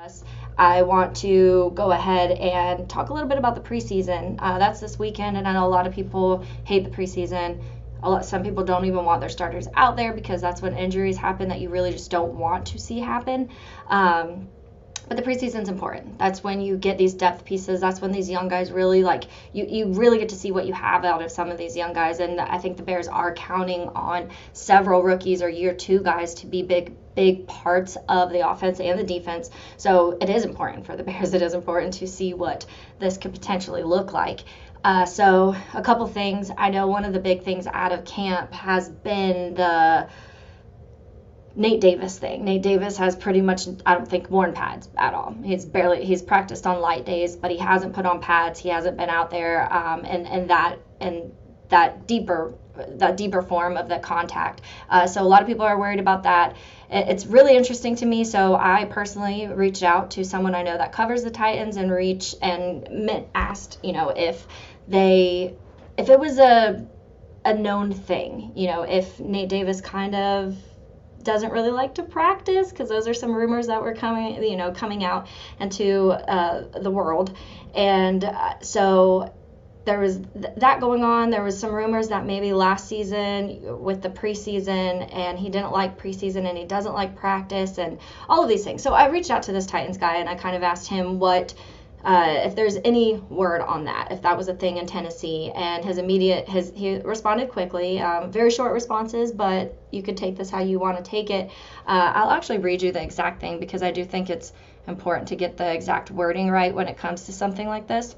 us, I want to go ahead and talk a little bit about the preseason. That's this weekend, and I know a lot of people hate the preseason. Some people don't even want their starters out there because that's when injuries happen that you really just don't want to see happen. But the preseason's important. That's when you get these depth pieces. That's when these young guys really, you really get to see what you have out of some of these young guys. And I think the Bears are counting on several rookies or year two guys to be big parts of the offense and the defense. So it is important for the Bears. It is important to see what this could potentially look like. So a couple things. I know one of the big things out of camp has been the Nate Davis thing. Nate Davis has pretty much, I don't think, worn pads at all. He's practiced on light days, but he hasn't put on pads. He hasn't been out there, and that deeper form of the contact. So a lot of people are worried about that. It's really interesting to me. So I personally reached out to someone I know that covers the Titans and asked, if it was a known thing, if Nate Davis kind of doesn't really like to practice, because those are some rumors that were coming out into the world. And so there was that going on. There was some rumors that maybe last season with the preseason, and he didn't like preseason and he doesn't like practice and all of these things. So I reached out to this Titans guy and I kind of asked him if there's any word on that, if that was a thing in Tennessee. And he responded quickly, very short responses, but you could take this how you want to take it. I'll actually read you the exact thing because I do think it's important to get the exact wording right when it comes to something like this,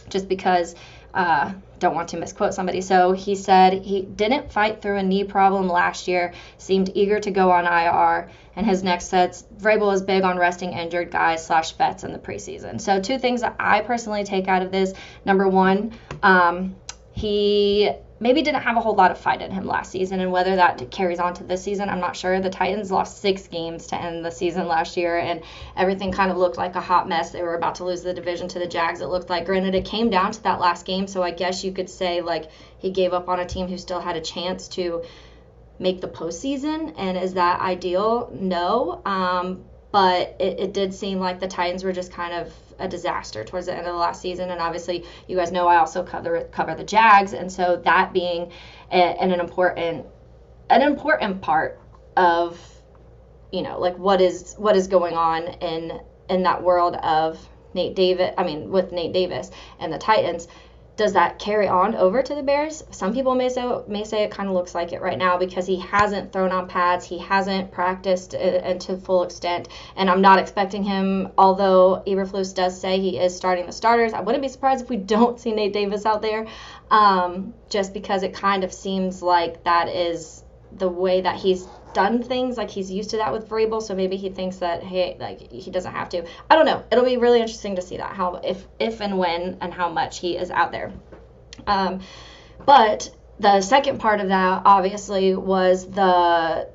just because don't want to misquote somebody. So he said he didn't fight through a knee problem last year, seemed eager to go on IR, and his next says Vrabel is big on resting injured guys / vets in the preseason. So two things that I personally take out of this. Number one, he maybe didn't have a whole lot of fight in him last season, and whether that carries on to this season, I'm not sure. The Titans lost 6 games to end the season last year, and everything kind of looked like a hot mess. They were about to lose the division to the Jags, it looked like. Granted, it came down to that last game, so I guess you could say he gave up on a team who still had a chance to make the postseason. And is that ideal? No. But it did seem like the Titans were just kind of a disaster towards the end of the last season. And obviously, you guys know I also cover the Jags, and so that being an important part of what is going on in that world of with Nate Davis and the Titans. Does that carry on over to the Bears? Some people may say it kind of looks like it right now because he hasn't thrown on pads. He hasn't practiced to full extent. And I'm not expecting him, although Eberflus does say he is starting the starters. I wouldn't be surprised if we don't see Nate Davis out there, just because it kind of seems like that is the way that he's done things. Like, he's used to that with Vrabel, so maybe he thinks that, hey, he doesn't have to. I don't know. It'll be really interesting to see that, how if and when and how much he is out there. But the second part of that obviously was the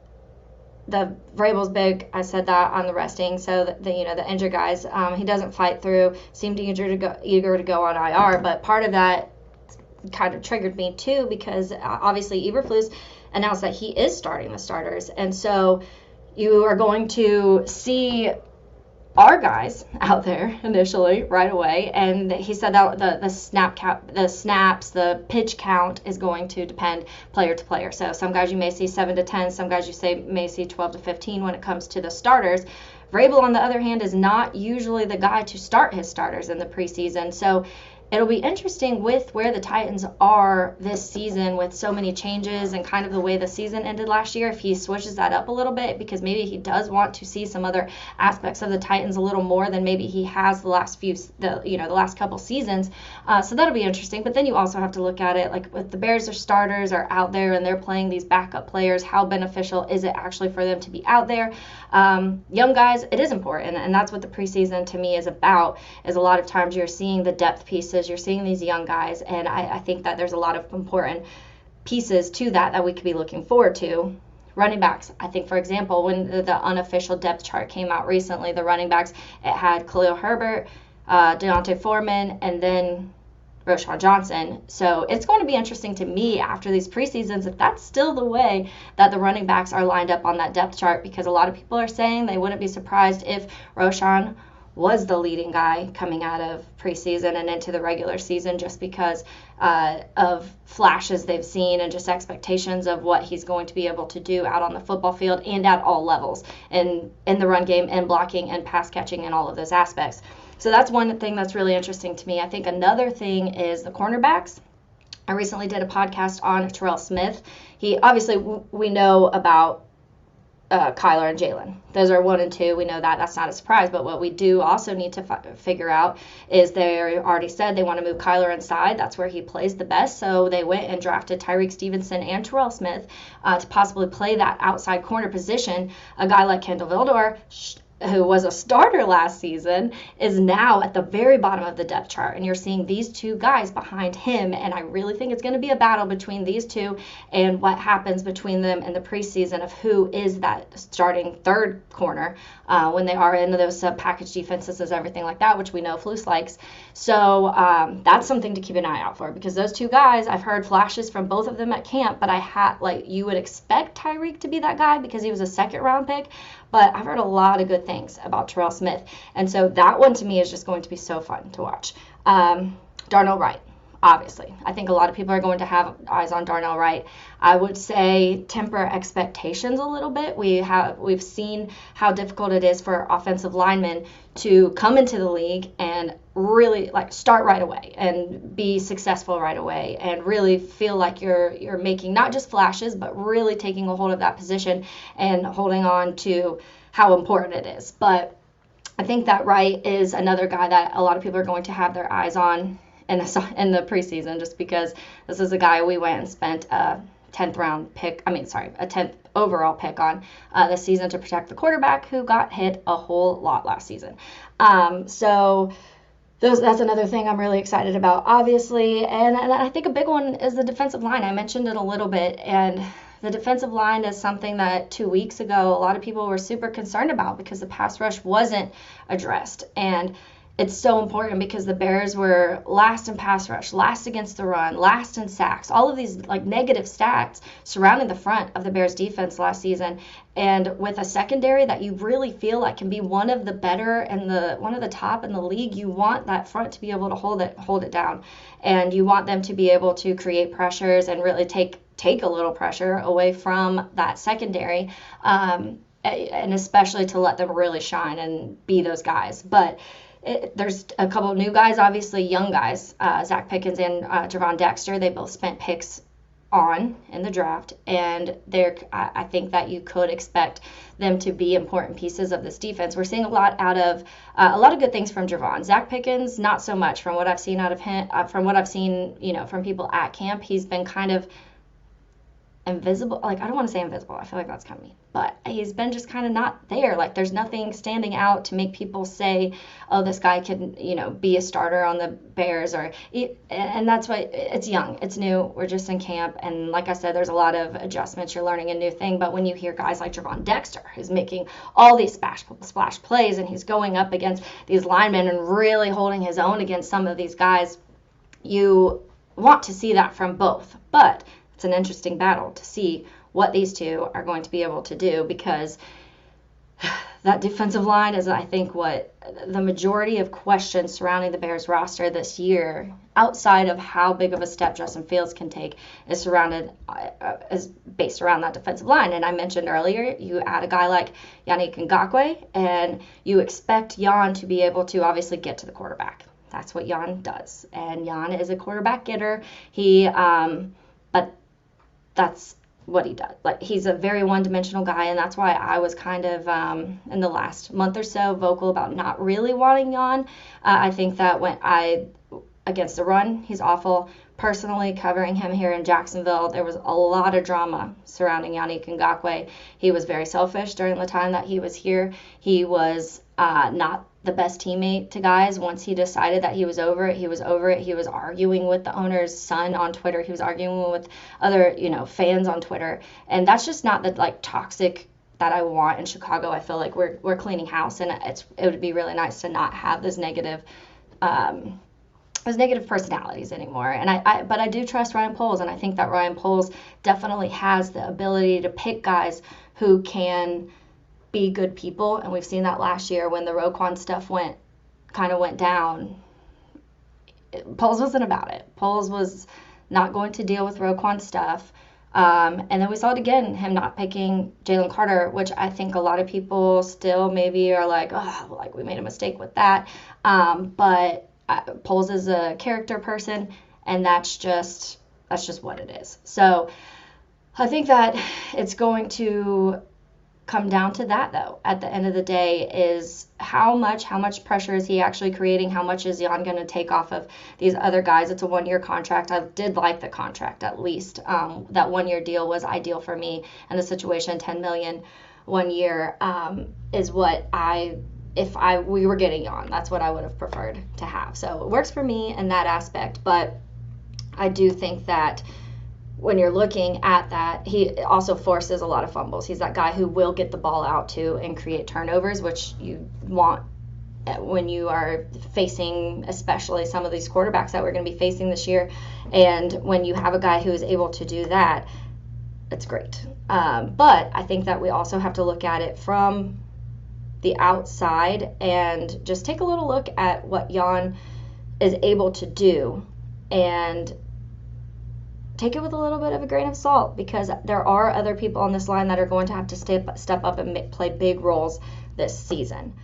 Vrabel's big. I said that on the resting, so the injured guys, he doesn't fight through, seemed eager to go on IR. But part of that kind of triggered me too, because obviously Eberflus announced that he is starting the starters, and so you are going to see our guys out there initially right away. And he said that the snaps, the pitch count is going to depend player to player. So some guys you may see 7 to 10, some guys may see 12 to 15 when it comes to the starters. Vrabel, on the other hand, is not usually the guy to start his starters in the preseason. So it'll be interesting with where the Titans are this season with so many changes and kind of the way the season ended last year, if he switches that up a little bit, because maybe he does want to see some other aspects of the Titans a little more than maybe he has the last couple seasons. So that'll be interesting. But then you also have to look at it, like, if the Bears' starters are out there and they're playing these backup players, how beneficial is it actually for them to be out there? Young guys, it is important, and that's what the preseason to me is about, is a lot of times you're seeing the depth pieces, you're seeing these young guys, and I think that there's a lot of important pieces to that we could be looking forward to. Running backs, I think, for example, when the unofficial depth chart came out recently, the running backs, it had Khalil Herbert, Deontay Foreman, and then Roschon Johnson. So it's going to be interesting to me after these preseasons if that's still the way that the running backs are lined up on that depth chart, because a lot of people are saying they wouldn't be surprised if Roschon was the leading guy coming out of preseason and into the regular season, just because of flashes they've seen and just expectations of what he's going to be able to do out on the football field and at all levels, and in the run game and blocking and pass catching and all of those aspects. So that's one thing that's really interesting to me. I think another thing is the cornerbacks. I recently did a podcast on Terrell Smith. He obviously, we know about Kyler and Jalen. Those are 1 and 2. We know that. That's not a surprise. But what we do also need to figure out is they already said they want to move Kyler inside. That's where he plays the best. So they went and drafted Tyreek Stevenson and Terrell Smith to possibly play that outside corner position. A guy like Kendall Vildor, who was a starter last season, is now at the very bottom of the depth chart. And you're seeing these two guys behind him. And I really think it's going to be a battle between these two and what happens between them in the preseason of who is that starting third corner when they are into those sub-package defenses and everything like that, which we know Flus likes. So that's something to keep an eye out for, because those two guys, I've heard flashes from both of them at camp, but you would expect Tyreek to be that guy because he was a second-round pick. But I've heard a lot of good things about Terrell Smith. And so that one to me is just going to be so fun to watch. Darnell Wright, obviously. I think a lot of people are going to have eyes on Darnell Wright. I would say temper expectations a little bit. We've seen how difficult it is for offensive linemen to come into the league and really start right away and be successful right away and really feel like you're making not just flashes, but really taking a hold of that position and holding on to how important it is. But I think that Wright is another guy that a lot of people are going to have their eyes on in the preseason, just because this is a guy we went and spent a 10th overall pick on this season to protect the quarterback who got hit a whole lot last season. So that's another thing I'm really excited about, obviously. And I think a big one is the defensive line. I mentioned it a little bit, and the defensive line is something that 2 weeks ago a lot of people were super concerned about because the pass rush wasn't addressed. And it's so important because the Bears were last in pass rush, last against the run, last in sacks, all of these negative stats surrounding the front of the Bears defense last season. And with a secondary that you really feel like can be one of the better and one of the top in the league, you want that front to be able to hold it down. And you want them to be able to create pressures and really take a little pressure away from that secondary, and especially to let them really shine and be those guys. But there's a couple of new guys, obviously young guys, Zach Pickens and Javon Dexter. They both spent picks in the draft, and I think that you could expect them to be important pieces of this defense. We're seeing a lot of good things from Javon. Zach Pickens, not so much from what I've seen out of him. From what I've seen, from people at camp, he's been kind of invisible. I don't want to say invisible. I feel like that's kind of mean, but he's been just kind of not there. There's nothing standing out to make people say, oh, this guy could, be a starter on the Bears, and that's why it's young, it's new. We're just in camp. And like I said, there's a lot of adjustments. You're learning a new thing. But when you hear guys like Javon Dexter, who's making all these splash plays, and he's going up against these linemen and really holding his own against some of these guys, you want to see that from both. But it's an interesting battle to see what these two are going to be able to do, because that defensive line is, I think, what the majority of questions surrounding the Bears roster this year, outside of how big of a step Justin Fields can take, is based around that defensive line. And I mentioned earlier, you add a guy like Yannick Ngakoue, and you expect Jan to be able to obviously get to the quarterback. That's what Jan does, and Jan is a quarterback getter. But that's what he does. He's a very one-dimensional guy, and that's why I was kind of in the last month or so vocal about not really wanting Jan. I think that against the run, he's awful. Personally, covering him here in Jacksonville, there was a lot of drama surrounding Yannick Ngakoue. He was very selfish during the time that he was here. He was not the best teammate to guys. Once he decided that he was over it, he was over it. He was arguing with the owner's son on Twitter. He was arguing with other, fans on Twitter. And that's just not the toxic that I want in Chicago. I feel like we're cleaning house, and it would be really nice to not have those negative as negative personalities anymore. And but I do trust Ryan Poles, and I think that Ryan Poles definitely has the ability to pick guys who can be good people. And we've seen that last year when the Roquan stuff went down. Poles wasn't about it. Poles was not going to deal with Roquan stuff. And then we saw it again, him not picking Jalen Carter, which I think a lot of people still maybe are like, oh, like we made a mistake with that. But Poles is a character person, and that's just what it is. So I think that it's going to come down to that, though. At the end of the day, is how much pressure is he actually creating? How much is Jan going to take off of these other guys? It's a 1-year contract. I did like the contract, at least. That 1-year deal was ideal for me, and the situation, $10 million 1 year, is what if we were getting Jan, that's what I would have preferred to have. So it works for me in that aspect, but I do think that when you're looking at that, he also forces a lot of fumbles. He's that guy who will get the ball out to and create turnovers, which you want when you are facing, especially some of these quarterbacks that we're going to be facing this year. And when you have a guy who is able to do that, it's great. But I think that we also have to look at it from the outside and just take a little look at what Jan is able to do and take it with a little bit of a grain of salt, because there are other people on this line that are going to have to step up and play big roles this season.